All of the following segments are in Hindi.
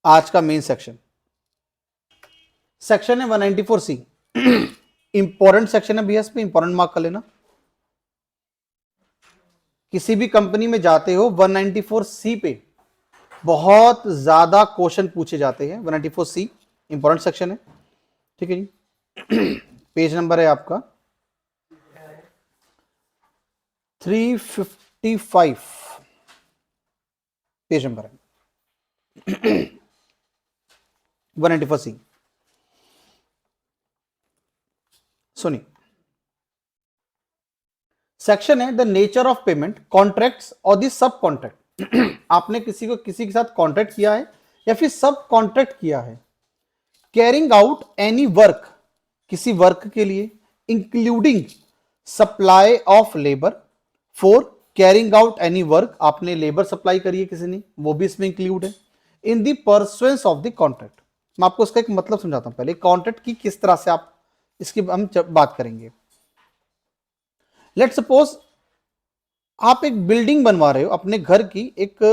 आज का मेन सेक्शन है 194C। इंपॉर्टेंट सेक्शन है भैया, इस पे इंपॉर्टेंट मार्क कर लेना। किसी भी कंपनी में जाते हो 194C पे बहुत ज्यादा क्वेश्चन पूछे जाते हैं। 194C इंपॉर्टेंट सेक्शन है, ठीक है जी। पेज नंबर है आपका 355, पेज नंबर है 194C। सुनिए, सेक्शन है the nature of payment, contracts और द सब कॉन्ट्रैक्ट। आपने किसी के साथ कॉन्ट्रैक्ट किया है या फिर सब कॉन्ट्रैक्ट किया है। कैरिंग आउट एनी वर्क, किसी वर्क के लिए, including supply of labour. Four, carrying out any work, आपने लेबर सप्लाई करी है किसी ने, वो भी इसमें इंक्लूड है। In the pursuance of the contract, मैं आपको इसका एक मतलब समझाता हूं। पहले कॉन्ट्रैक्ट की किस तरह से आप इसकी हम बात करेंगे। लेट सपोज आप एक बिल्डिंग बनवा रहे हो, अपने घर की एक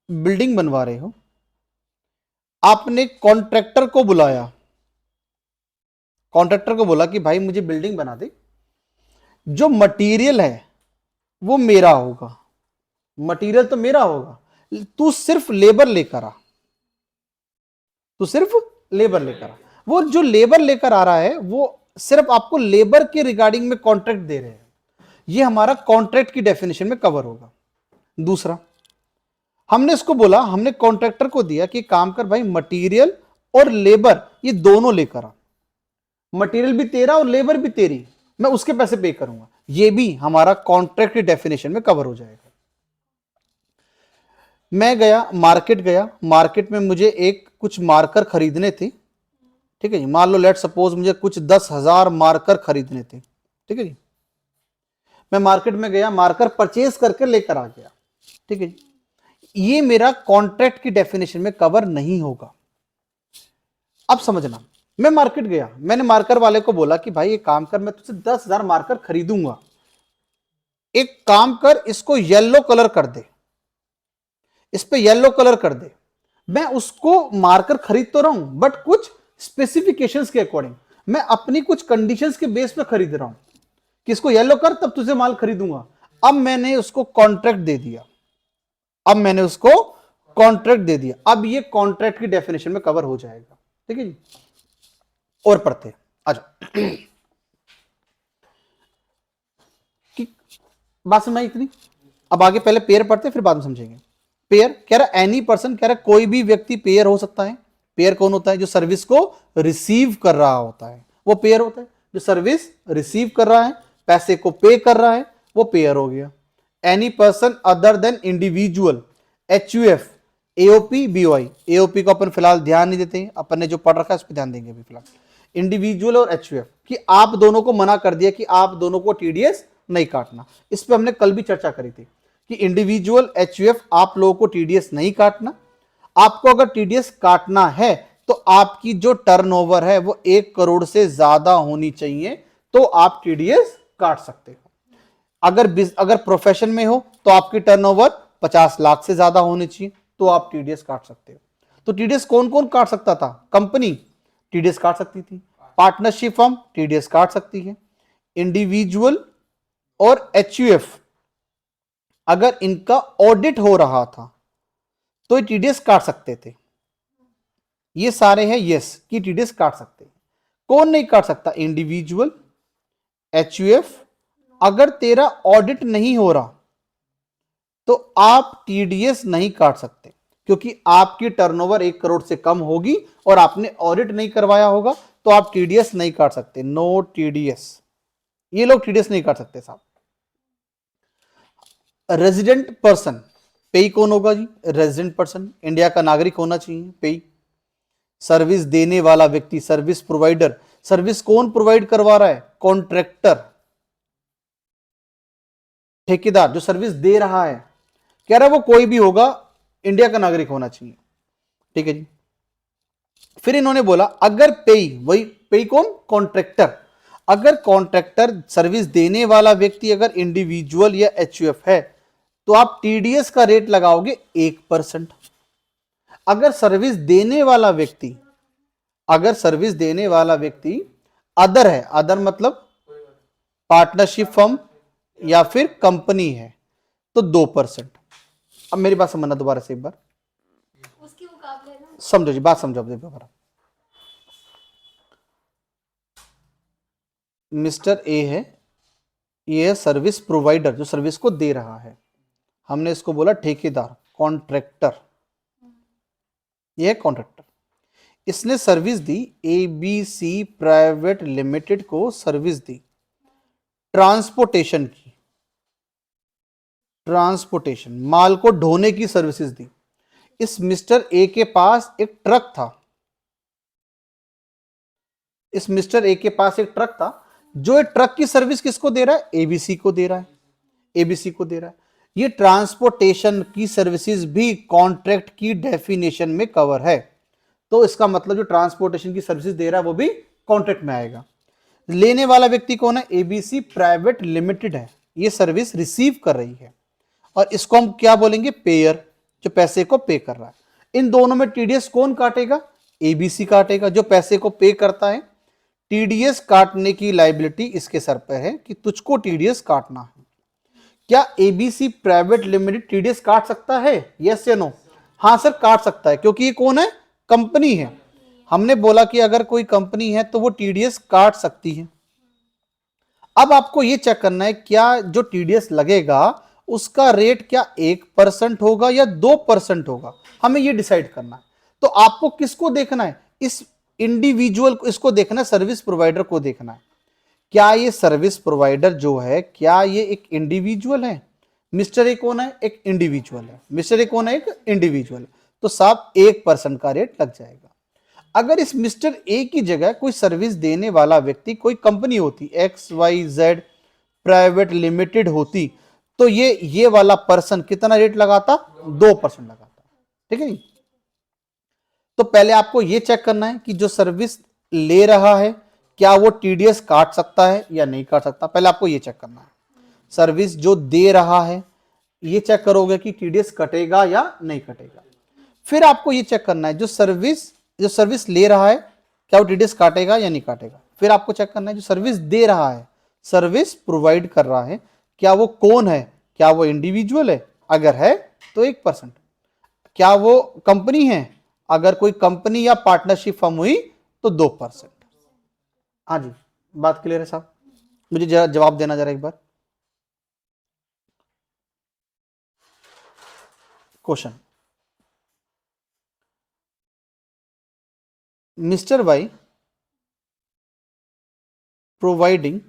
बिल्डिंग बनवा रहे हो। आपने कॉन्ट्रैक्टर को बुलाया, कॉन्ट्रैक्टर को बोला कि भाई मुझे बिल्डिंग बना दे, जो मटेरियल है वो मेरा होगा, मटेरियल तो मेरा होगा, तू सिर्फ लेबर लेकर आ, तू सिर्फ लेबर लेकर आ। वो जो लेबर लेकर आ रहा है वो सिर्फ आपको लेबर के रिगार्डिंग में कॉन्ट्रैक्ट दे रहे हैं, ये हमारा कॉन्ट्रैक्ट की डेफिनेशन में कवर होगा। दूसरा, हमने इसको बोला, हमने कॉन्ट्रैक्टर को दिया कि काम कर भाई, मटेरियल और लेबर ये दोनों लेकर आ, मटेरियल भी तेरा और लेबर भी तेरी, मैं उसके पैसे पे करूंगा, ये भी हमारा कॉन्ट्रैक्ट की डेफिनेशन में कवर हो जाएगा। मैं गया मार्केट, गया मार्केट में मुझे एक कुछ मार्कर खरीदने थे, ठीक है जी। मान लो लेट सपोज मुझे कुछ 10,000 मार्कर खरीदने थे, ठीक है जी। मैं मार्केट में गया, मार्कर परचेज करके लेकर आ गया, ठीक है जी। ये मेरा कॉन्ट्रैक्ट की डेफिनेशन में कवर नहीं होगा। अब समझना, मैं मार्केट गया, मैंने मार्कर वाले को बोला कि भाई एक काम कर, मैं तुझसे 10,000 मार्कर खरीदूंगा, एक काम कर इसको येलो कलर कर दे, इस पे येलो कलर कर दे। मैं उसको मार्कर खरीद तो रहा हूं बट कुछ स्पेसिफिकेशंस के अकॉर्डिंग, मैं अपनी कुछ कंडीशंस के बेस पे खरीद रहा हूं कि इसको येलो कर तब तुझे माल खरीदूंगा। अब मैंने उसको कॉन्ट्रैक्ट दे दिया, अब मैंने उसको कॉन्ट्रैक्ट दे दिया, अब ये कॉन्ट्रैक्ट की डेफिनेशन में कवर हो जाएगा, ठीक है जी। और पढ़ते अच्छा कि बात समझ इतनी। अब आगे पहले पेयर पढ़ते फिर बाद में समझेंगे। पेयर कह रहा एनी पर्सन, कह रहा कोई भी व्यक्ति पेयर हो सकता है। पेयर कौन होता है? जो सर्विस को रिसीव कर रहा होता है वो पेयर होता है। जो सर्विस रिसीव कर रहा है, पैसे को पे कर रहा है, वो पेयर हो गया। Any person other than individual, HUF, AOP, BOI। AOP को अपन फिलहाल ध्यान नहीं देते हैं, अपन ने जो पढ़ रखा है उस पर ध्यान देंगे अभी फिलहाल। इंडिविजुअल और HUF कि आप दोनों को मना कर दिया कि आप दोनों को TDS नहीं काटना। इस पर हमने कल भी चर्चा करी थी कि इंडिविजुअल HUF आप लोगों को TDS नहीं काटना। आपको अगर TDS काटना है तो आपकी जो टर्नओवर है वो 1 करोड़ से ज्यादा होनी चाहिए, तो आप TDS काट सकते हो। अगर प्रोफेशन में हो तो आपकी टर्नओवर 50 लाख से ज्यादा होनी चाहिए, तो आप TDS काट सकते हो। तो TDS कौन कौन काट सकता था? कंपनी TDS काट सकती थी, पार्टनरशिप फर्म TDS काट सकती है, इंडिविजुअल और HUF अगर इनका ऑडिट हो रहा था तो TDS काट सकते थे। ये सारे हैं यस कि TDS काट सकते हैं। कौन नहीं काट सकता? Individual, HUF। अगर तेरा ऑडिट नहीं हो रहा तो आप TDS नहीं काट सकते, क्योंकि आपकी टर्नओवर 1 करोड़ से कम होगी और आपने ऑडिट नहीं करवाया होगा, तो आप TDS नहीं काट सकते। नो TDS, ये लोग TDS नहीं काट सकते साहब। रेजिडेंट पर्सन, पेई कौन होगा जी? रेजिडेंट पर्सन इंडिया का नागरिक होना चाहिए, पेई। सर्विस देने वाला व्यक्ति, सर्विस प्रोवाइडर, सर्विस कौन प्रोवाइड करवा रहा है? कॉन्ट्रैक्टर, ठेकेदार जो सर्विस दे रहा है, कह रहा है वो कोई भी होगा, इंडिया का नागरिक होना चाहिए, ठीक है जी। फिर इन्होंने बोला अगर पेई, वही पेई कौन? कॉन्ट्रैक्टर। अगर कॉन्ट्रैक्टर सर्विस देने वाला व्यक्ति अगर इंडिविजुअल या HUF है तो आप TDS का रेट लगाओगे 1%। अगर सर्विस देने वाला व्यक्ति, अगर सर्विस देने वाला व्यक्ति अदर है, अदर मतलब पार्टनरशिप फर्म या फिर कंपनी है, तो 2%। अब मेरी बात समझना दोबारा से एक बार, उसके मुकाबले ना समझो जी, बात समझो दोबारा। मिस्टर ए है, ये है सर्विस प्रोवाइडर, जो सर्विस को दे रहा है। हमने इसको बोला ठेकेदार, कॉन्ट्रैक्टर, ये है कॉन्ट्रैक्टर। इसने सर्विस दी, एबीसी प्राइवेट लिमिटेड को सर्विस दी ट्रांसपोर्टेशन की, ट्रांसपोर्टेशन माल को ढोने की सर्विसेज दी। इस मिस्टर ए के पास एक ट्रक था, इस मिस्टर ए के पास एक ट्रक था, जो एक ट्रक की सर्विस किसको दे रहा है? एबीसी को दे रहा है, एबीसी को दे रहा है। ये ट्रांसपोर्टेशन की सर्विसेज भी कॉन्ट्रैक्ट की डेफिनेशन में कवर है, तो इसका मतलब जो ट्रांसपोर्टेशन की सर्विसेज दे रहा है वो भी कॉन्ट्रैक्ट में आएगा। लेने वाला व्यक्ति कौन है? एबीसी प्राइवेट लिमिटेड है, ये सर्विस रिसीव कर रही है, और इसको हम क्या बोलेंगे? पेयर, जो पैसे को पे कर रहा है। इन दोनों में टीडीएस कौन काटेगा? एबीसी काटेगा, जो पैसे को पे करता है। टीडीएस काटने की लायबिलिटी इसके सर पर है कि तुझको टीडीएस काटना है। क्या एबीसी प्राइवेट लिमिटेड टीडीएस काट सकता है? यस या नो? हाँ सर, काट सकता है, क्योंकि ये कौन है? कंपनी है। हमने बोला कि अगर कोई कंपनी है तो वो टीडीएस काट सकती है। अब आपको ये चेक करना है, क्या जो टीडीएस लगेगा उसका रेट क्या 1% होगा या 2% होगा? हमें ये डिसाइड करना है। तो आपको किसको देखना है? इस इंडिविजुअल को, इसको देखना है, सर्विस प्रोवाइडर को देखना है। क्या ये सर्विस प्रोवाइडर जो है, क्या ये एक इंडिविजुअल है? मिस्टर ए कौन है? एक इंडिविजुअल है। मिस्टर ए कौन है? एक इंडिविजुअल। तो साहब 1% का रेट लग जाएगा। अगर इस मिस्टर ए की जगह कोई सर्विस देने वाला व्यक्ति कोई कंपनी होती, XYZ प्राइवेट लिमिटेड होती, तो ये वाला पर्सन कितना रेट लगाता? 2% लगाता। ठीक है नहीं? तो पहले आपको यह चेक करना है कि जो सर्विस ले रहा है क्या वो टीडीएस काट सकता है या नहीं काट सकता। पहले आपको यह चेक करना है। सर्विस जो दे रहा है ये चेक करोगे कि टीडीएस कटेगा या नहीं कटेगा। फिर आपको ये चेक करना है जो सर्विस ले रहा है क्या वो टीडीएस काटेगा या नहीं काटेगा। फिर आपको चेक करना है जो सर्विस दे रहा है, सर्विस प्रोवाइड कर रहा है, क्या वो कौन है? क्या वो इंडिविजुअल है? अगर है तो 1%। क्या वो कंपनी है? अगर कोई कंपनी या पार्टनरशिप फर्म हुई तो 2%। हाँ जी, बात क्लियर है साहब? मुझे जवाब देना जरा एक बार। Question, mister Y providing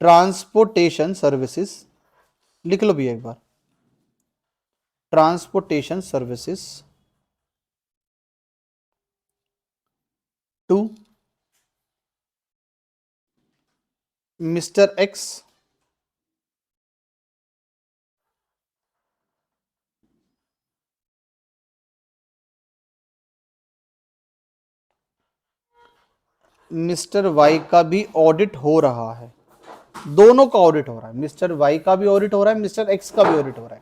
transportation services, लिख लो भी एक बार, transportation services to mister X mister Y का भी ऑडिट हो रहा है। दोनों का ऑडिट हो रहा है, मिस्टर वाई का भी ऑडिट हो रहा है, मिस्टर एक्स का भी ऑडिट हो रहा है।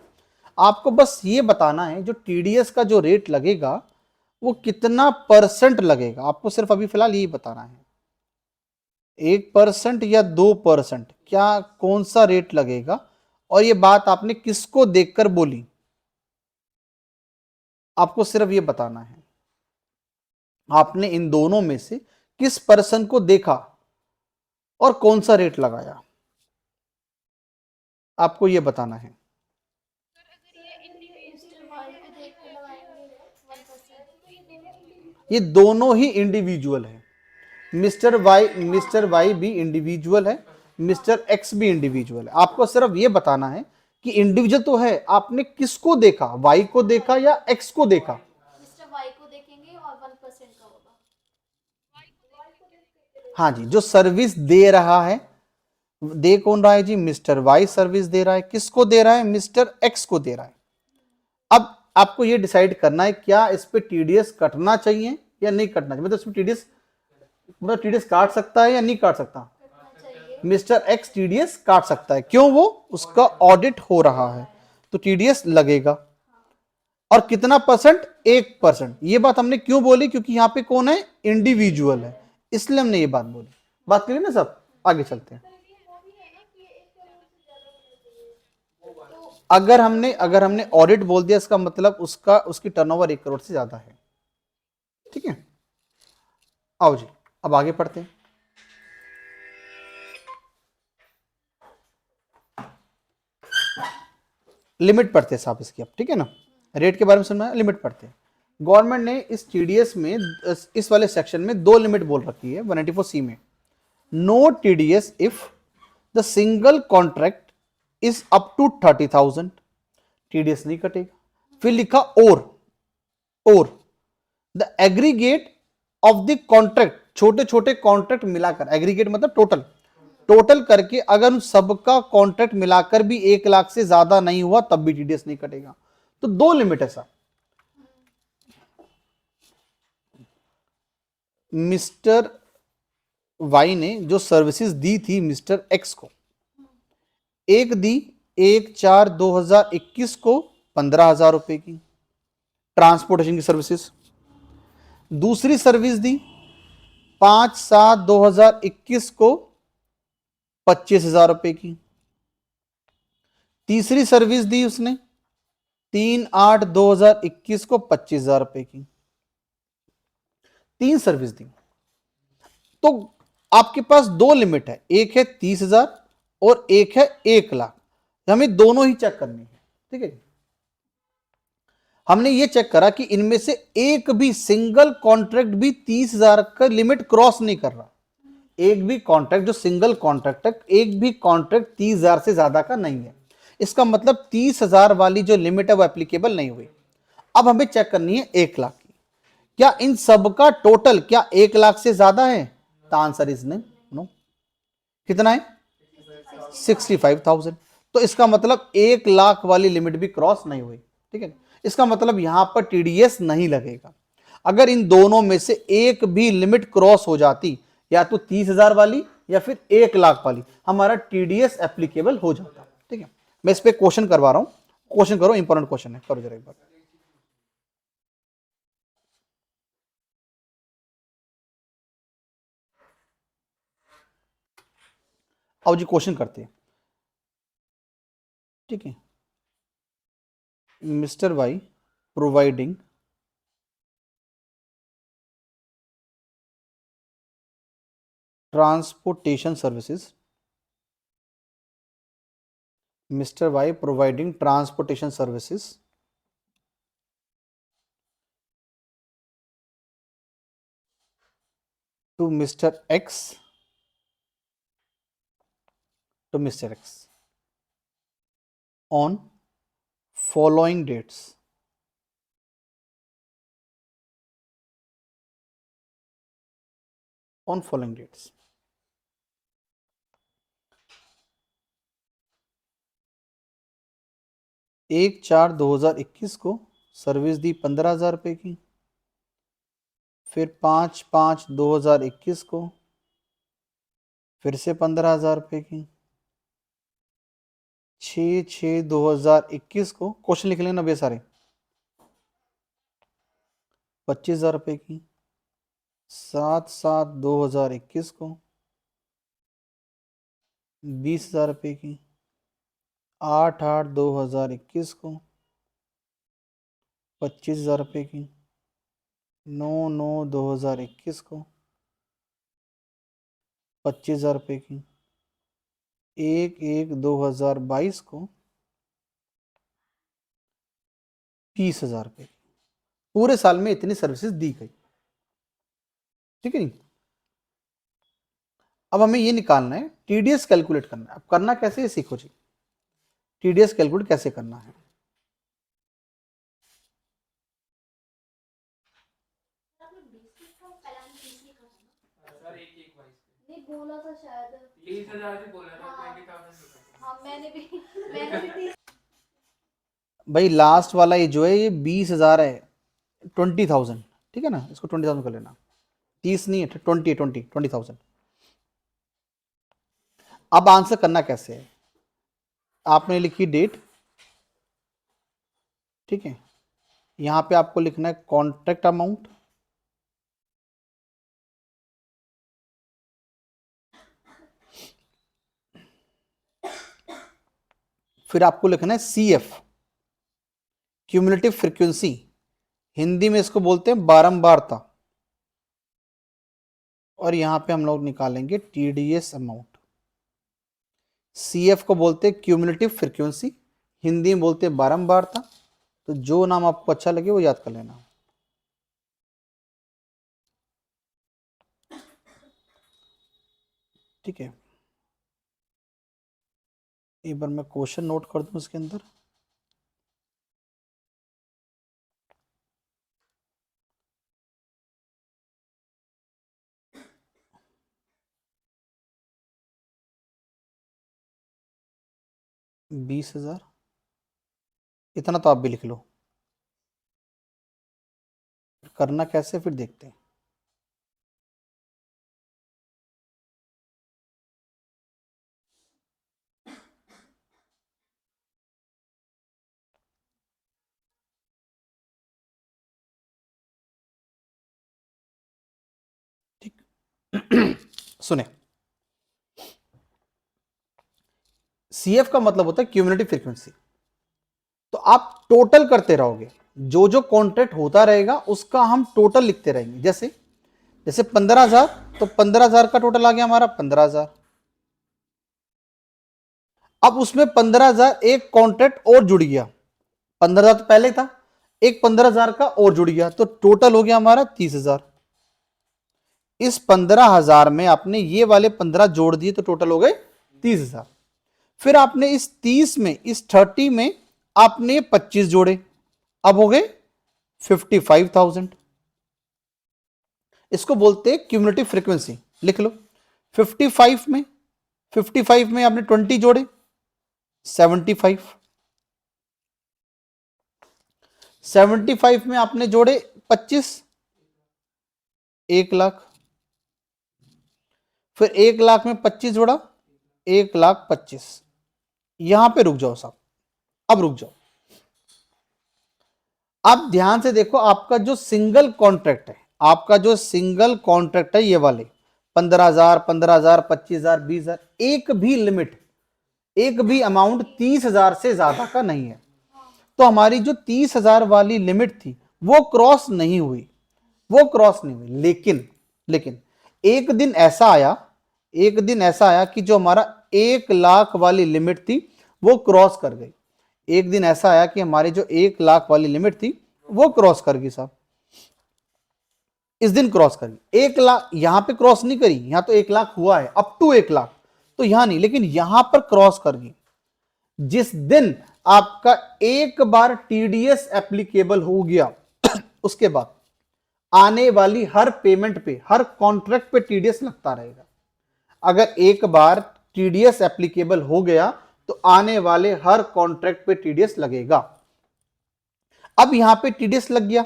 आपको बस ये बताना है जो टीडीएस का जो रेट लगेगा वो कितना परसेंट लगेगा। आपको सिर्फ अभी फिलहाल यही बताना है, 1% या 2%, क्या कौन सा रेट लगेगा। और ये बात आपने किसको देखकर बोली, आपको सिर्फ ये बताना है। आपने इन दोनों में से किस पर्सन को देखा और कौन सा रेट लगाया, आपको ये बताना है। ये दोनों ही इंडिविजुअल है। मिस्टर वाई भी इंडिविजुअल है, मिस्टर एक्स भी इंडिविजुअल है। आपको सिर्फ ये बताना है कि इंडिविजुअल तो है, आपने किसको देखा, वाई को देखा या एक्स को देखा। मिस्टर वाई को देखेंगे और 1% का होगा। हाँ जी, जो सर्विस दे रहा है, दे कौन रहा है जी? मिस्टर वाई सर्विस दे रहा है। किसको दे रहा है? मिस्टर एक्स को दे रहा है। अब आपको ये डिसाइड करना है क्या इस पे टीडीएस कटना चाहिए या नहीं कटना चाहिए, मतलब इसमें टीडीएस काट सकता है या नहीं काट सकता। मिस्टर एक्स टीडीएस काट सकता है, क्यों? वो उसका ऑडिट हो रहा है। तो टीडीएस लगेगा। और कितना परसेंट? 1%। ये बात हमने क्यों बोली? क्योंकि यहां पे कौन है? इंडिविजुअल है, इसलिए हमने ये बात बोली। बात करिए ना सब, आगे चलते हैं। अगर हमने ऑडिट बोल दिया, इसका मतलब उसकी टर्नओवर 1 करोड़ से ज्यादा है। ठीक है, आओ जी अब आगे पढ़ते हैं। लिमिट पढ़ते हैं साहब इसकी अब, ठीक है ना। रेट के बारे में सुनना है, लिमिट पढ़ते हैं। गवर्नमेंट ने इस टीडीएस में, इस वाले सेक्शन में 2 लिमिट बोल रखी है 184C में। No TDS if the single contract is up to 30,000, TDS नहीं कटेगा। फिर लिखा और the aggregate of the contract, छोटे छोटे कॉन्ट्रैक्ट मिलाकर, एग्रीगेट मतलब टोटल करके अगर उन सबका कॉन्ट्रैक्ट मिलाकर भी 1 लाख से ज्यादा नहीं हुआ तब भी टीडीएस नहीं कटेगा। तो 2 लिमिट है सर। मिस्टर वाई ने जो सर्विसेज दी थी मिस्टर एक्स को, एक दी 1/4/2021 को 15,000 रुपए की ट्रांसपोर्टेशन की सर्विसेज। दूसरी सर्विस दी 5/7/2021 को 25,000 रुपए की। तीसरी सर्विस दी उसने 3/8/2021 को 25,000 रुपए की। 3 सर्विस दी। तो आपके पास 2 लिमिट है, एक है 30,000 और एक है 1 लाख। हमें दोनों ही चेक करनी है, ठीक है। हमने ये चेक करा कि इनमें से एक भी सिंगल कॉन्ट्रैक्ट भी 30,000 का लिमिट क्रॉस नहीं कर रहा। एक भी कॉन्ट्रैक्ट जो सिंगल कॉन्ट्रैक्ट है, एक भी कॉन्ट्रैक्ट 30,000 से ज्यादा का नहीं है। इसका मतलब 30,000 वाली जो लिमिट है वो एप्लीकेबल नहीं हुई। अब हमें चेक करनी है 1 लाख की। क्या इन सब का टोटल क्या 1 लाख से ज्यादा है? The answer is no. कितना है? 65,000। तो इसका मतलब 1 लाख वाली लिमिट भी क्रॉस नहीं हुई, ठीक है। इसका मतलब यहां पर टीडीएस नहीं लगेगा। अगर इन दोनों में से एक भी लिमिट क्रॉस हो जाती, या तो 30,000 वाली या फिर 1 लाख वाली, हमारा टीडीएस एप्लीकेबल हो जाता, ठीक है। मैं इस पे क्वेश्चन करवा रहा हूं, क्वेश्चन करो, इंपॉर्टेंट क्वेश्चन है, करो जरा एक बार। आओ जी क्वेश्चन करते हैं, ठीक है। Mister Y providing transportation services, Mr. Y providing transportation services to Mr. X, on following dates. On following dates. एक 4/2021 को सर्विस दी 15,000 रुपए की। फिर 5/5/2021 को फिर से 15,000 रुपए की। 6/6/2021 को, क्वेश्चन लिख लेना भैया सारे, 25,000 रुपए की। 7/7/2021 को 20,000 रुपए की। 8/8/2021 को 25,000 रुपए की। 9/9/2021 को 25,000 रुपए की। 1/1/2022 को 30,000 रुपए की। पूरे साल में इतनी सर्विसेज दी गई, ठीक है नहीं। अब हमें ये निकालना है, टीडीएस कैलकुलेट करना है। अब करना कैसे है सीखो जी, टीडीएस कैलकुलेट कैसे करना है। नहीं बोला था शायद 30,000 ही बोला था। 20,000। हाँ मैंने भी भाई लास्ट वाला ये जो है ये 20,000 है, 20,000, ठीक है ना। इसको 20,000 कर लेना, 30 नहीं है, 20,000। अब आंसर करना कैसे है, आपने लिखी डेट ठीक है, यहां पे आपको लिखना है कॉन्ट्रैक्ट अमाउंट, फिर आपको लिखना है CF, क्यूमुलेटिव फ्रीक्वेंसी, हिंदी में इसको बोलते हैं बारंबारता, और यहां पे हम लोग निकालेंगे TDS अमाउंट। CF को बोलते हैं क्यूमुलेटिव फ्रीक्वेंसी, हिंदी में बोलते हैं बारंबारता। तो जो नाम आपको अच्छा लगे वो याद कर लेना। ठीक है, एक बार मैं क्वेश्चन नोट कर दूं इसके अंदर। $20,000, इतना तो आप भी लिख लो, करना कैसे फिर देखते हैं। ठीक सुने, CF का मतलब होता है क्यूमुलेटिव फ्रीक्वेंसी। तो आप टोटल करते रहोगे, जो जो कॉन्ट्रैक्ट होता रहेगा उसका हम टोटल लिखते रहेंगे। जैसे जैसे 15,000, तो 15,000 का टोटल आ गया हमारा 15,000। अब उसमें 15,000 एक कॉन्ट्रैक्ट और जुड़ गया, 15,000 तो पहले था, एक 15,000 का और जुड़ गया, तो टोटल हो गया हमारा 30,000। इस 15,000 में आपने ये वाले 15 जोड़ दिए तो टोटल हो गए 30,000। फिर आपने इस 30 में, इस 30 में आपने 25 जोड़े, अब हो गए 55,000। इसको बोलते हैं क्यूमुलेटिव फ्रीक्वेंसी, लिख लो। 55 में, 55 में आपने 20 जोड़े, 75। 75 में आपने जोड़े 25, 1,00,000। फिर 1,00,000 में 25 जोड़ा, 1,25,000। यहां पे रुक जाओ साहब, अब रुक जाओ। आप ध्यान से देखो, आपका जो सिंगल कॉन्ट्रैक्ट है, आपका जो सिंगल कॉन्ट्रैक्ट है ये वाले 15,000, 15,000, 25,000, 20,000, एक भी लिमिट, एक भी अमाउंट 30,000 से ज्यादा का नहीं है। तो हमारी जो 30,000 वाली लिमिट थी वो क्रॉस नहीं हुई, वो क्रॉस नहीं हुई। लेकिन लेकिन एक दिन ऐसा आया, एक दिन ऐसा आया कि जो हमारा 1,00,000 वाली लिमिट थी वो क्रॉस कर गई। एक दिन ऐसा आया कि हमारी जो 1,00,000 वाली लिमिट थी वो क्रॉस कर गई साहब, इस दिन क्रॉस कर गई। 1,00,000 यहां पे क्रॉस नहीं करी, यहां तो 1,00,000 हुआ है, अप टू 1,00,000, तो यहां नहीं, लेकिन यहां पर क्रॉस कर गई। जिस दिन आपका एक बार TDS एप्लीकेबल हो गया उसके बाद आने वाली हर पेमेंट पे, हर कॉन्ट्रैक्ट पे TDS लगता रहेगा। अगर एक बार TDS एप्लीकेबल हो गया तो आने वाले हर कॉन्ट्रैक्ट पे TDS लगेगा। अब यहां पे TDS लग गया,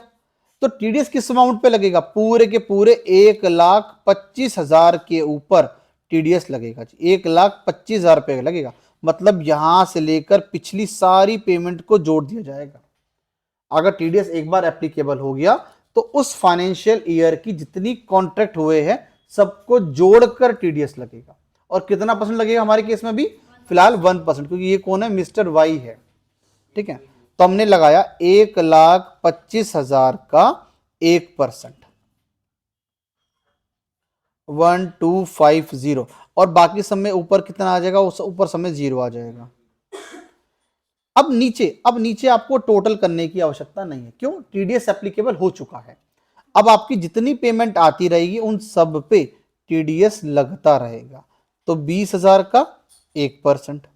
तो TDS किस अमाउंट पे लगेगा? पूरे के पूरे 1,25,000 के ऊपर TDS लगेगा। 1,25,000 रुपए लगेगा, मतलब यहां से लेकर पिछली सारी पेमेंट को जोड़ दिया जाएगा। अगर TDS एक बार एप्लीकेबल हो गया तो उस फाइनेंशियल ईयर की जितनी कॉन्ट्रैक्ट हुए हैं सबको जोड़कर TDS लगेगा। और कितना परसेंट लगेगा हमारे केस में भी? फिलहाल 1%, क्योंकि ये कौन है? मिस्टर वाई है। ठीक है, तो हमने लगाया 1,25,000 का 1%, 1,250, और बाकी सब में ऊपर कितना आ जाएगा? उस ऊपर सब में 0 आ जाएगा। अब नीचे आपको टोटल करने की आवश्यकता नहीं है। क्यों? TDS एप्लीकेबल हो चुका है। अब आपकी जितनी पेमेंट आती रहेगी उन सब पे TDS लगता रहेगा। तो 20,000 का 1%,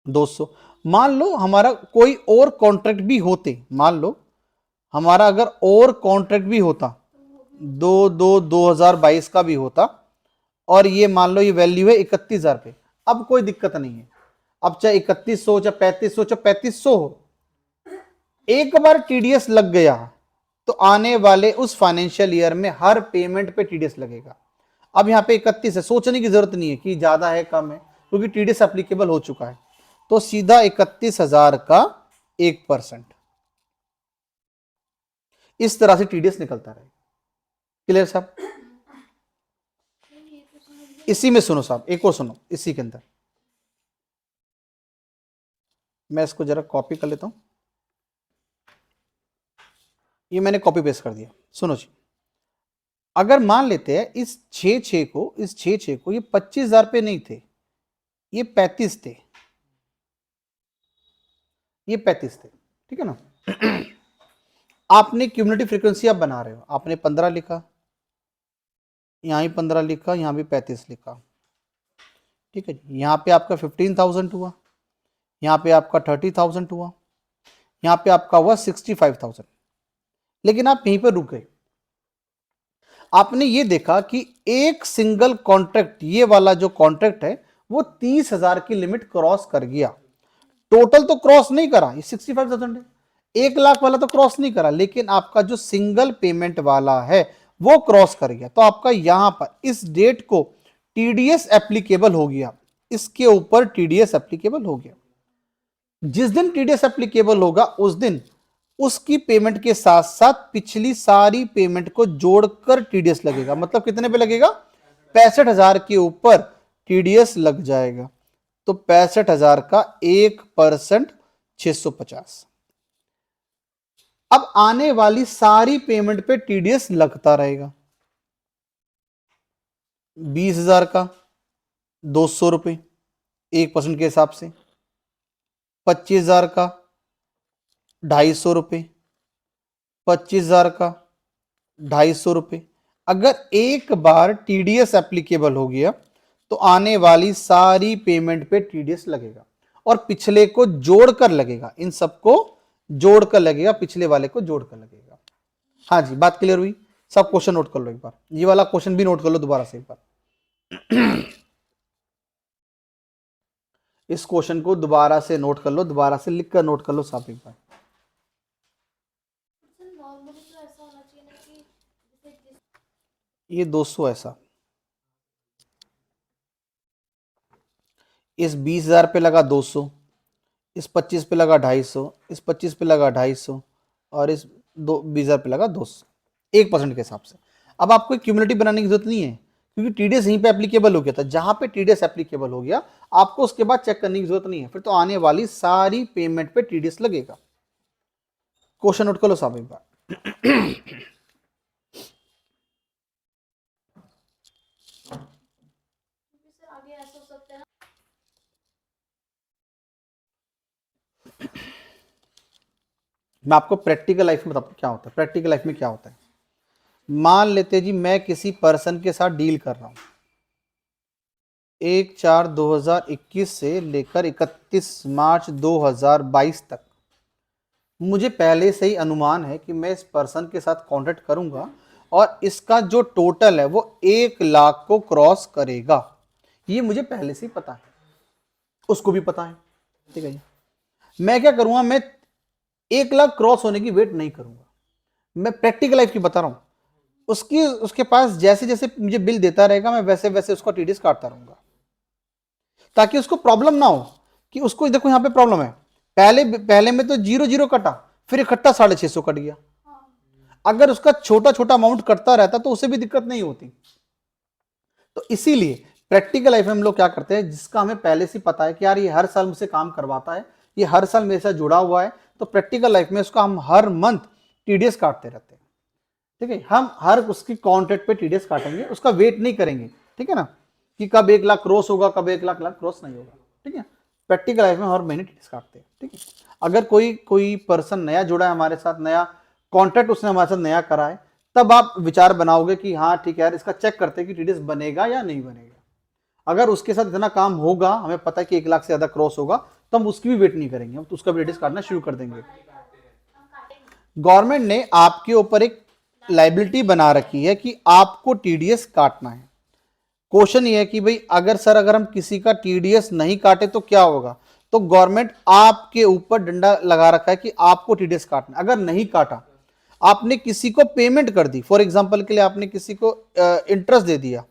200। मान लो हमारा कोई और कॉन्ट्रैक्ट भी होते, मान लो हमारा अगर और कॉन्ट्रैक्ट भी होता, 2022 का भी होता, और ये मान लो ये वैल्यू है 31,000 पे, अब कोई दिक्कत नहीं है। अब चाहे 3,100, चाहे 3,500, चाहे 3,500 हो, एक बार TDS लग गया तो आने वाले उस फाइनेंशियल ईयर में हर पेमेंट पे TDS लगेगा। अब यहाँ पे 31 है, सोचने की जरूरत नहीं है कि ज्यादा है कम है, क्योंकि TDS एप्लीकेबल हो चुका है। तो सीधा 31,000 का 1%। इस तरह से टीडीएस निकलता रहे। क्लियर साहब? इसी में सुनो साहब, एक और सुनो इसी के अंदर, मैं इसको जरा कॉपी कर लेता हूं। ये मैंने कॉपी पेस्ट कर दिया। सुनो जी, अगर मान लेते हैं इस 6 को ये 25,000 पे नहीं थे, ये 35 थे, ये 35 थे, ठीक है ना। आपने क्यूमुलेटिव फ्रीक्वेंसी आप बना रहे हो, आपने 15 लिखा, यहां भी 15 लिखा, यहां भी 35 लिखा, ठीक है जी। यहां पे आपका 15,000 हुआ, यहां पे आपका 30,000 हुआ, यहां पे आपका हुआ 65,000। लेकिन आप यहीं पर रुक गए। आपने ये देखा कि एक सिंगल कॉन्ट्रैक्ट, ये वाला जो कॉन्ट्रैक्ट है वो 30,000 की लिमिट क्रॉस कर गया। टोटल तो क्रॉस नहीं करा, ये 65,000 है, 1,00,000 वाला तो क्रॉस नहीं करा, लेकिन आपका जो सिंगल पेमेंट वाला है वो क्रॉस कर गया। तो आपका यहां पर इस डेट को टीडीएस एप्लीकेबल हो गया, इसके ऊपर टीडीएस एप्लीकेबल हो गया। जिस दिन टीडीएस एप्लीकेबल होगा उस दिन उसकी पेमेंट के साथ साथ पिछली सारी पेमेंट को जोड़कर टीडीएस लगेगा। मतलब कितने पे लगेगा? 65,000 के ऊपर टीडीएस लग जाएगा। तो 65,000 का 1% 650। अब आने वाली सारी पेमेंट पे टीडीएस लगता रहेगा। 20,000 का 200 रुपए 1% के हिसाब से, 25,000 का 250 रुपए, 25,000 का 250 रुपए। अगर एक बार टीडीएस एप्लीकेबल हो गया तो आने वाली सारी पेमेंट पे टीडीएस लगेगा और पिछले को जोड़कर लगेगा, इन सबको जोड़कर लगेगा, पिछले वाले को जोड़कर लगेगा। हाँ जी, बात क्लियर हुई? सब क्वेश्चन नोट कर लो एक बार, ये वाला क्वेश्चन भी नोट कर लो दोबारा से एक बार। इस क्वेश्चन को दोबारा से नोट कर लो, दोबारा से लिख कर नोट कर लो साहब एक बार। नॉर्मली तो ऐसा होना चाहिए ना कि जैसे ये 200 ऐसा, इस 20,000 पे लगा 200, इस 25 पे लगा 250, इस 25 पे लगा 250 और इस 20,000 पे लगा 200, 1% के हिसाब से। अब आपको क्यूमुलेटिव बनाने की जरूरत नहीं है क्योंकि टीडीएस यहीं पे एप्लीकेबल हो गया था। जहां पे टीडीएस एप्लीकेबल हो गया आपको उसके बाद चेक करने की जरूरत नहीं है, फिर तो आने वाली सारी पेमेंट पे टीडीएस लगेगा। क्वेश्चन नोट कर लो साहब एक बार। सर आगे ऐसा हो सकता है ना। मैं आपको प्रैक्टिकल लाइफ में बताता हूं क्या होता है। प्रैक्टिकल लाइफ में क्या होता है, मान लेते जी मैं किसी पर्सन के साथ डील कर रहा हूं 1/4/2021 से लेकर 31 मार्च 2022 तक। मुझे पहले से ही अनुमान है कि मैं इस पर्सन के साथ कॉन्टेक्ट करूंगा और इसका जो टोटल है वो 1,00,000 को क्रॉस करेगा। ये मुझे पहले से ही पता है, उसको भी पता है, ठीक है जी। मैं क्या करूंगा, मैं 1,00,000 क्रॉस होने की वेट नहीं करूंगा। मैं प्रैक्टिकल लाइफ की बता रहा हूं। उसके पास जैसे जैसे मुझे बिल देता रहेगा मैं वैसे वैसे उसका टीडीएस काटता रहूंगा ताकि उसको प्रॉब्लम ना हो कि उसको देखो यहां पे प्रॉब्लम है। पहले में तो 0 कटा, फिर इकट्ठा 650 कट गया। अगर उसका छोटा छोटा अमाउंट कटता रहता तो उसे भी दिक्कत नहीं होती। तो इसीलिए प्रैक्टिकल लाइफ में हम लोग क्या करते हैं, जिसका हमें पहले से पता है कि यार ये हर साल मुझसे काम करवाता है, ये हर साल मेरे साथ जुड़ा हुआ है, तो प्रैक्टिकल लाइफ में उसका हम हर मंथ टीडीएस काटते रहते हैं। ठीक है, हम हर उसकी कॉन्ट्रैक्ट पे टीडीएस काटेंगे, उसका वेट नहीं करेंगे। ठीक है ना, कि कब 1,00,000 क्रॉस होगा, कब 1,00,000 क्रॉस नहीं होगा। ठीक है, प्रैक्टिकल लाइफ में हर महीने टीडीएस काटते हैं। ठीक है, अगर कोई पर्सन नया जुड़ा है हमारे साथ, नया कॉन्ट्रैक्ट उसने हमारे साथ नया करा है, तब आप विचार बनाओगे कि हाँ ठीक है यार, इसका चेक करते हैं कि टीडीएस बनेगा या नहीं बनेगा। अगर उसके साथ इतना काम होगा, हमें पता है कि 1,00,000 से ज्यादा क्रॉस होगा, तो हम उसकी भी वेट नहीं करेंगे, हम तो उसका भी टीडीएस काटना शुरू कर देंगे। गवर्नमेंट ने आपके ऊपर एक लाइबिलिटी बना रखी है कि आपको टीडीएस काटना है। क्वेश्चन ये है कि भाई अगर हम किसी का टीडीएस नहीं काटे तो क्या होगा, तो गवर्नमेंट आपके ऊपर डंडा लगा रखा है कि आपको टीडीएस काटना। अगर नहीं काटा, आपने किसी को पेमेंट कर दी, फॉर एग्जांपल के लिए आपने किसी को इंटरेस्ट दे दिया,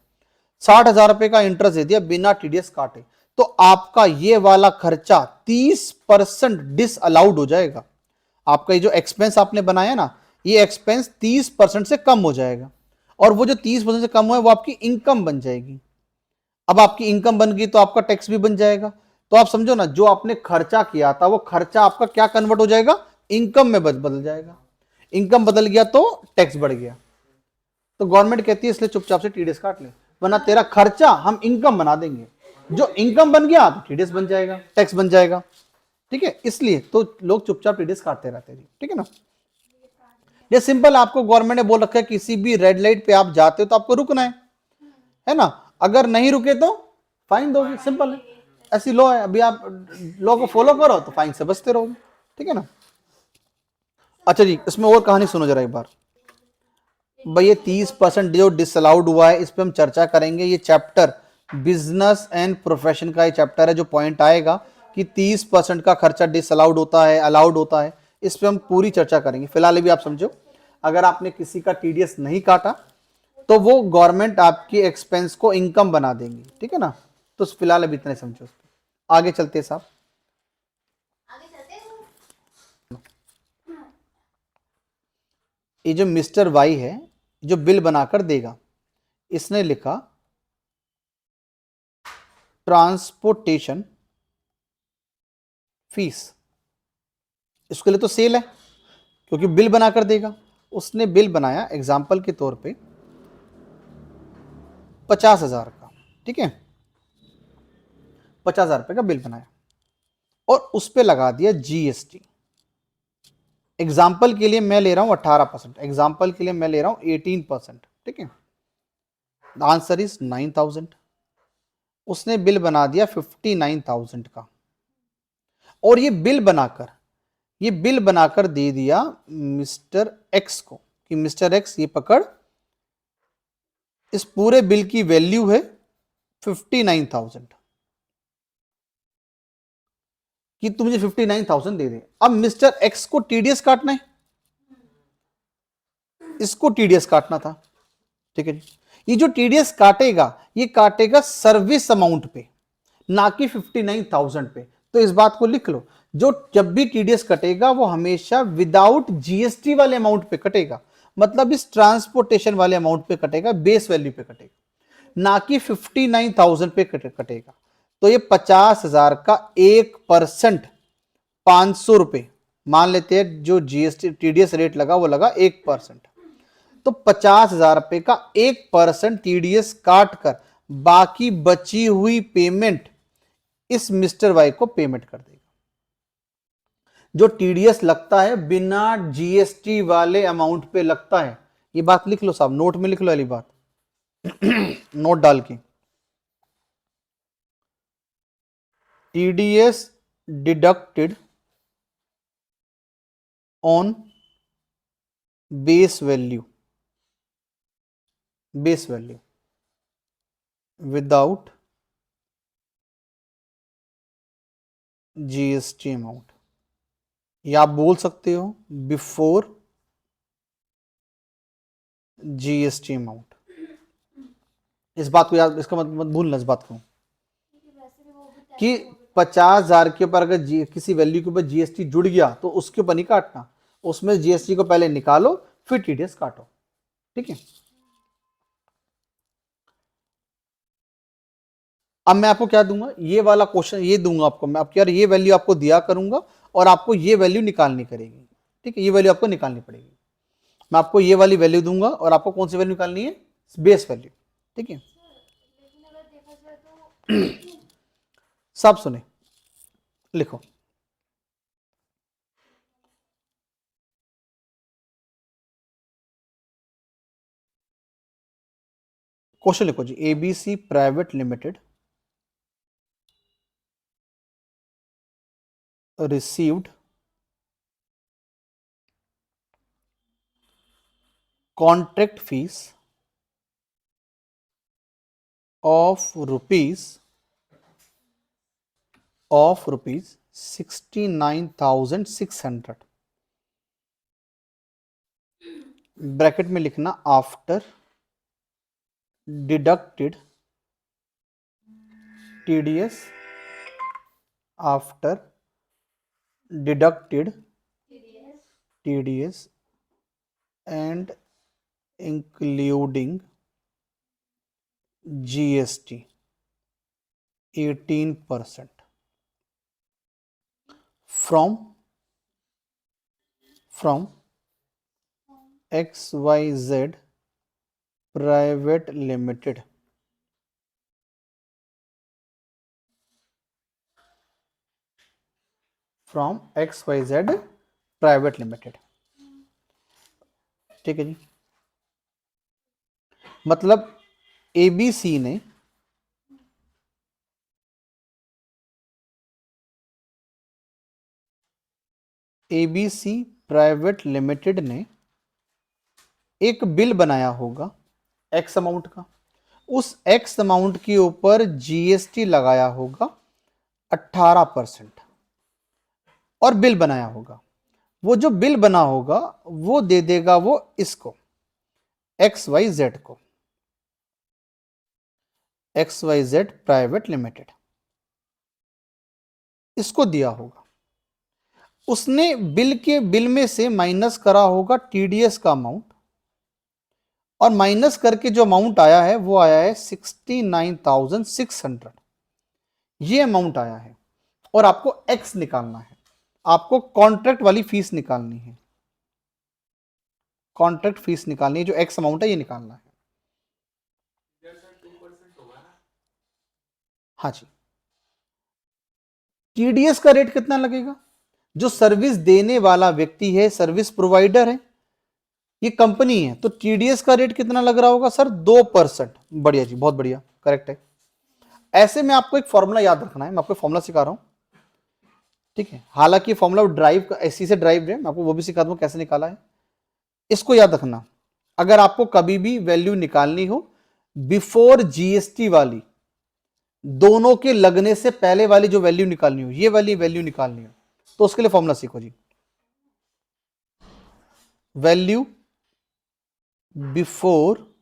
60,000 रुपए का इंटरेस्ट दे दिया बिना टीडीएस काटे, तो तो आपका ये वाला खर्चा 30% डिसअलाउड हो जाएगा। आपका ये जो एक्सपेंस आपने बनाया ना, ये एक्सपेंस 30% से कम हो जाएगा, और वो जो 30% से कम हुआ है वो आपकी इनकम बन जाएगी। अब आपकी इनकम बन गई तो आपका टैक्स भी बन जाएगा। तो आप समझो ना, जो आपने खर्चा किया था वो खर्चा आपका क्या कन्वर्ट हो जाएगा, इनकम में बदल जाएगा। इनकम बदल गया तो टैक्स बढ़ गया। तो गवर्नमेंट कहती है इसलिए चुपचाप से टीडीएस काट ले, वरना तेरा खर्चा हम इनकम बना देंगे। जो इनकम बन गया तो टीडीएस बन जाएगा, टैक्स बन जाएगा। ठीक है, इसलिए तो लोग चुपचाप टीडीएस काटते रहते हैं। ठीक है ना, ये सिंपल आपको गवर्नमेंट ने बोल रखा है किसी भी रेड लाइट पे आप जाते हो तो आपको रुकना है ना। अगर नहीं रुके तो फाइन दोगे, सिंपल है, ऐसी लॉ है। अभी आप लॉ को फॉलो करो तो फाइन से बचते रहोगे। ठीक है ना। अच्छा जी, इसमें और कहानी सुनो जरा एक बार। भाई ये 30% जो डिसअलाउड हुआ है इस पे हम चर्चा करेंगे। ये चैप्टर बिजनेस एंड प्रोफेशन का ये चैप्टर है। जो पॉइंट आएगा कि 30% का खर्चा डिसअलाउड होता है, अलाउड होता है, इस पे हम पूरी चर्चा करेंगे। फिलहाल भी आप समझो, अगर आपने किसी का टीडीएस नहीं काटा तो वो गवर्नमेंट आपकी एक्सपेंस को इनकम बना देंगी। ठीक है ना, तो फिलहाल अभी इतने समझो। आगे चलते हैं साहब। आगे चलते हैं। ये जो मिस्टर वाई है जो बिल बनाकर देगा, इसने लिखा ट्रांसपोर्टेशन फीस। इसके लिए तो सेल है क्योंकि बिल बनाकर देगा। उसने बिल बनाया एग्जाम्पल के तौर पे 50,000 का। ठीक है, 50,000 रुपए का बिल बनाया और उस पर लगा दिया जीएसटी। एग्जाम्पल के लिए मैं ले रहा हूं 18%, एग्जाम्पल के लिए मैं ले रहा हूं 18%। ठीक है, आंसर इज 9,000। उसने बिल बना दिया 59,000 का, और ये बिल बनाकर दे दिया मिस्टर एक्स को कि मिस्टर एक्स ये पकड़, इस पूरे बिल की वैल्यू है 59,000 कि तू मुझे 59,000 दे दे। अब मिस्टर एक्स को टीडीएस काटना है, इसको टीडीएस काटना था। ठीक है जी, ये जो टीडीएस काटेगा ये काटेगा सर्विस अमाउंट पे, ना कि 59,000 पे। तो इस बात को लिख लो, जो जब भी टीडीएस कटेगा वो हमेशा विदाउट जीएसटी वाले अमाउंट पे कटेगा, मतलब इस ट्रांसपोर्टेशन वाले अमाउंट पे कटेगा, बेस वैल्यू पे कटेगा, ना कि 59,000 पे कटेगा। तो ये 50,000 का 1%, 500 रुपए मान लेते हैं, जो जीएसटी टीडीएस रेट लगा वो लगा 1%। तो 50,000 रुपए का 1% टीडीएस काट कर बाकी बची हुई पेमेंट इस मिस्टर वाई को पेमेंट कर देगा। जो टीडीएस लगता है बिना जीएसटी वाले अमाउंट पे लगता है। ये बात लिख लो साहब, नोट में लिख लो वाली बात नोट डाल के, TDS deducted on base value without GST amount, या आप बोल सकते हो बिफोर जीएसटी अमाउंट। इस बात को याद, इसका मत भूलना इस बात को वैसे भी वो भी कि टैक्स 50,000 के ऊपर अगर किसी वैल्यू के ऊपर जीएसटी जुड़ गया तो उसके ऊपर नहीं काटना, उसमें जीएसटी को पहले निकालो फिर टीडीएस काटो। ठीक है, अब मैं आपको क्या दूंगा, ये वाला क्वेश्चन ये दूंगा आपको मैं, आपको यार ये वैल्यू आपको दिया करूंगा और आपको ये वैल्यू निकालनी करेगी। ठीक है, ये वैल्यू आपको निकालनी पड़ेगी। मैं आपको ये वाली वैल्यू दूंगा और आपको कौन सी वैल्यू निकालनी है, बेस वैल्यू। ठीक है, लेकिन अगर देखा जाए तो सब सुने, लिखो। क्वेश्चन लिखो जी, ABC private limited received contract fees of rupees 69,600, bracket में लिखना after deducted TDS after deducted TDS TDS and including GST 18% from XYZ Private Limited from XYZ Private Limited। ठीक है जी, मतलब ABC ने ABC प्राइवेट लिमिटेड ने एक बिल बनाया होगा एक्स अमाउंट का, उस एक्स अमाउंट के ऊपर जीएसटी लगाया होगा 18% और बिल बनाया होगा। वो जो बिल बना होगा वो दे देगा वो इसको XYZ को, XYZ प्राइवेट लिमिटेड, इसको दिया होगा। उसने बिल में से माइनस करा होगा टीडीएस का अमाउंट, और माइनस करके जो अमाउंट आया है वो आया है 69,600, ये अमाउंट आया है। और आपको एक्स निकालना है, आपको कॉन्ट्रैक्ट वाली फीस निकालनी है, कॉन्ट्रैक्ट फीस निकालनी है, जो एक्स अमाउंट है ये निकालना है। हाँ जी, टीडीएस का रेट कितना लगेगा? जो सर्विस देने वाला व्यक्ति है, सर्विस प्रोवाइडर है, ये कंपनी है, तो टीडीएस का रेट कितना लग रहा होगा सर? 2%। बढ़िया जी, बहुत बढ़िया, करेक्ट है। ऐसे में आपको एक फॉर्मूला याद रखना है, मैं आपको फॉर्मूला सिखा रहा हूं, ठीक है। हालांकि फॉर्मूला ड्राइव ऐसी से ड्राइव है, मैं आपको वो भी सिखा दूंगा कैसे निकाला है। इसको याद रखना, अगर आपको कभी भी वैल्यू निकालनी हो बिफोर जीएसटी वाली, दोनों के लगने से पहले वाली जो वैल्यू निकालनी हो, ये वाली वैल्यू निकालनी हो, तो उसके लिए फॉर्मूला सीखो जी। Value before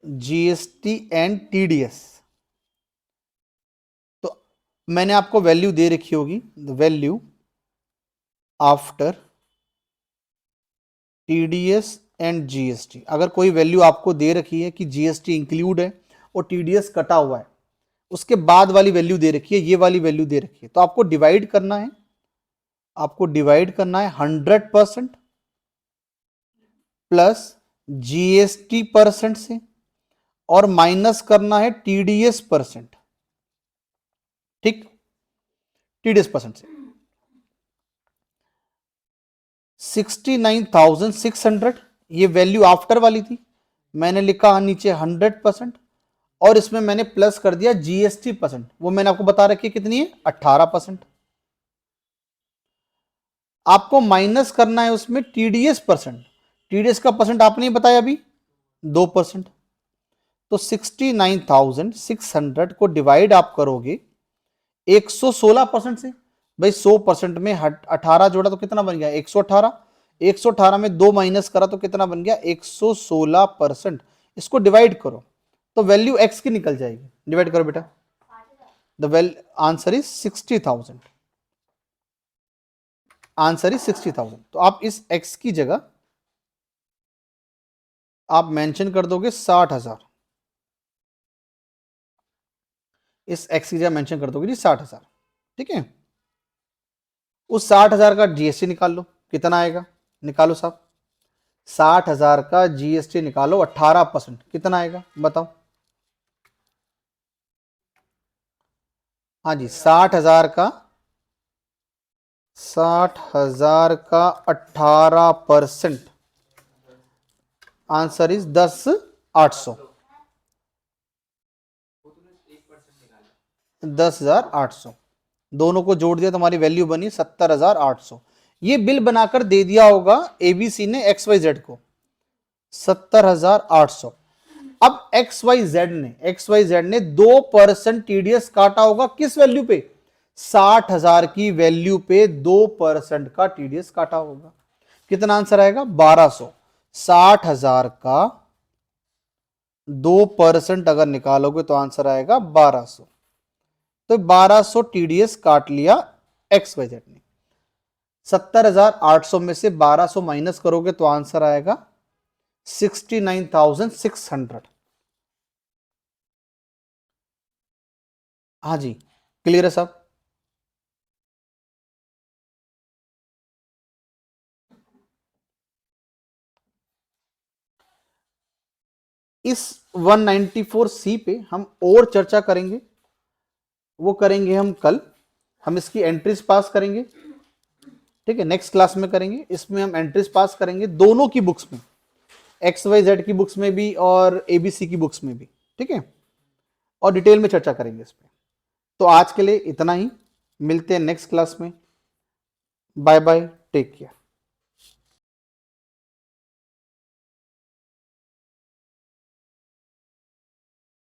GST and TDS, तो मैंने आपको वैल्यू दे रखी होगी, value after TDS and GST. अगर कोई वैल्यू आपको दे रखी है कि जीएसटी इंक्लूड है और टीडीएस कटा हुआ है, उसके बाद वाली वैल्यू दे रखी है, ये वाली वैल्यू दे रखी है, तो आपको डिवाइड करना है, आपको डिवाइड करना है 100% प्लस जीएसटी परसेंट से, और माइनस करना है टीडीएस परसेंट, ठीक, टीडीएस परसेंट से। 69,600 ये वैल्यू आफ्टर वाली थी, मैंने लिखा नीचे 100%, और इसमें मैंने प्लस कर दिया जीएसटी परसेंट, वो मैंने आपको बता रखी है कितनी है, 18%। आपको माइनस करना है उसमें टीडीएस परसेंट, टीडीएस का परसेंट आपने बताया अभी 2%, तो 69,600 को डिवाइड आप करोगे 116% से। भाई 100% में 18 जोड़ा तो कितना बन गया, 118। 118 में 2 माइनस करा तो कितना बन गया, 116%। इसको डिवाइड करो तो वैल्यू एक्स की निकल जाएगी, डिवाइड करो बेटा। The well answer is 60,000, answer is 60,000। तो आप इस एक्स की जगह आप मेंशन कर दोगे 60,000, इस एक्स की जगह मेंशन कर दोगे जी 60,000, ठीक है। उस 60,000 का जीएसटी निकाल लो, कितना आएगा, निकालो साहब। 60,000 का जीएसटी निकालो, 18%, कितना आएगा बताओ। हाँ जी, 60,000 का 18%, आंसर इज 10,800, 10,800। दोनों को जोड़ दिया, तुम्हारी वैल्यू बनी 70,800। ये बिल बनाकर दे दिया होगा एबीसी ने XYZ को 70,800। अब XYZ ने 2% टीडीएस काटा होगा, किस वैल्यू पे, 60,000 की वैल्यू पे 2% का टीडीएस काटा होगा। कितना आंसर आएगा, 1200। 60,000 का 2% अगर निकालोगे तो आंसर आएगा 1200। तो 1200 टीडीएस काट लिया एक्स वाई जेड ने। 70,800 में से 1200 माइनस करोगे तो आंसर आएगा 69,600। हाँ जी, क्लियर है साहब? इस 194 सी पे हम और चर्चा करेंगे, वो करेंगे हम कल। हम इसकी एंट्रीज पास करेंगे, ठीक है, नेक्स्ट क्लास में करेंगे। इसमें हम एंट्रीज पास करेंगे दोनों की बुक्स में, एक्स वाई जेड की बुक्स में भी और एबीसी की बुक्स में भी, ठीक है, और डिटेल में चर्चा करेंगे इस पे। तो आज के लिए इतना ही, मिलते हैं नेक्स्ट क्लास में। Bye bye, take care.